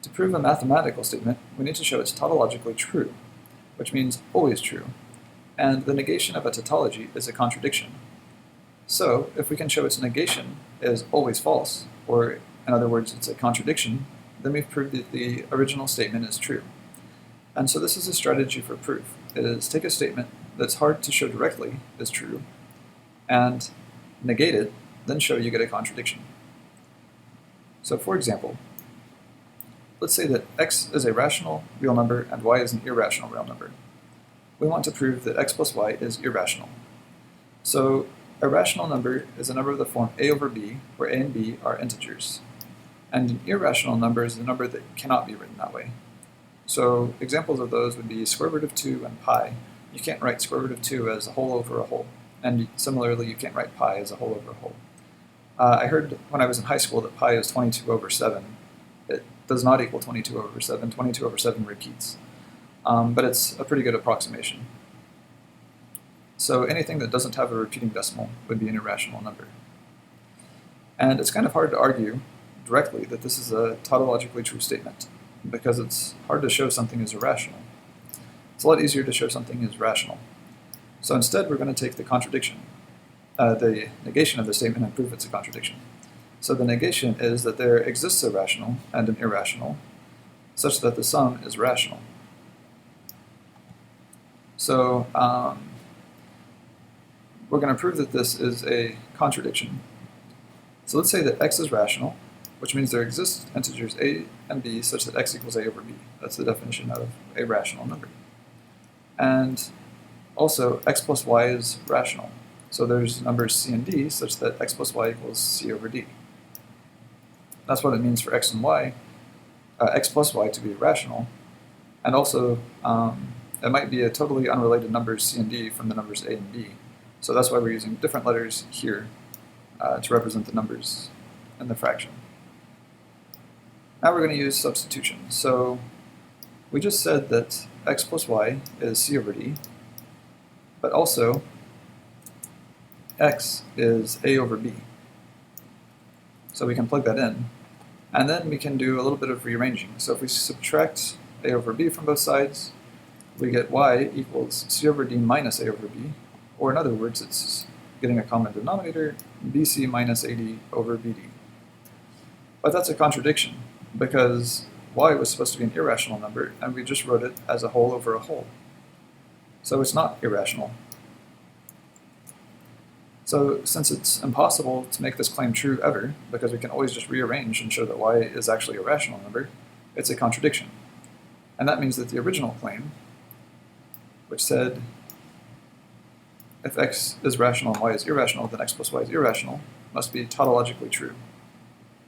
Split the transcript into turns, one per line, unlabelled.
To prove a mathematical statement, we need to show it's tautologically true, which means always true, and the negation of a tautology is a contradiction. So, if we can show its negation is always false, or in other words, it's a contradiction, then we've proved that the original statement is true. And so this is a strategy for proof. It is take a statement that's hard to show directly is true, and negate it, then show you get a contradiction. So for example, let's say that x is a rational real number and y is an irrational real number. We want to prove that x plus y is irrational. So a rational number is a number of the form a over b, where a and b are integers. And an irrational number is a number that cannot be written that way. So examples of those would be square root of 2 and pi. You can't write square root of 2 as a whole over a whole. And similarly, you can't write pi as a whole over a whole. I heard when I was in high school that pi is 22 over 7. It does not equal 22 over 7. 22 over 7 repeats. But it's a pretty good approximation. So anything that doesn't have a repeating decimal would be an irrational number. And it's kind of hard to argue directly that this is a tautologically true statement, because it's hard to show something is irrational. It's a lot easier to show something is rational. So instead, we're going to take the contradiction, the negation of the statement, and prove it's a contradiction. So the negation is that there exists a rational and an irrational, such that the sum is rational. So we're going to prove that this is a contradiction. So let's say that x is rational, which means there exist integers a and b such that x equals a over b. That's the definition of a rational number. And also, x plus y is rational. So there's numbers c and d such that x plus y equals c over d. That's what it means for x and y, x plus y to be rational. And also, it might be a totally unrelated numbers c and d from the numbers a and b. So that's why we're using different letters here to represent the numbers in the fraction. Now we're going to use substitution. So we just said that x plus y is c over d, but also x is a over b. So we can plug that in, and then we can do a little bit of rearranging. So if we subtract a over b from both sides, we get y equals c over d minus a over b, or in other words, it's getting a common denominator, bc minus ad over bd. But that's a contradiction, because y was supposed to be an irrational number, and we just wrote it as a whole over a whole. So it's not irrational. So since it's impossible to make this claim true ever, because we can always just rearrange and show that y is actually a rational number, it's a contradiction. And that means that the original claim, which said if x is rational and y is irrational, then x plus y is irrational, must be tautologically true.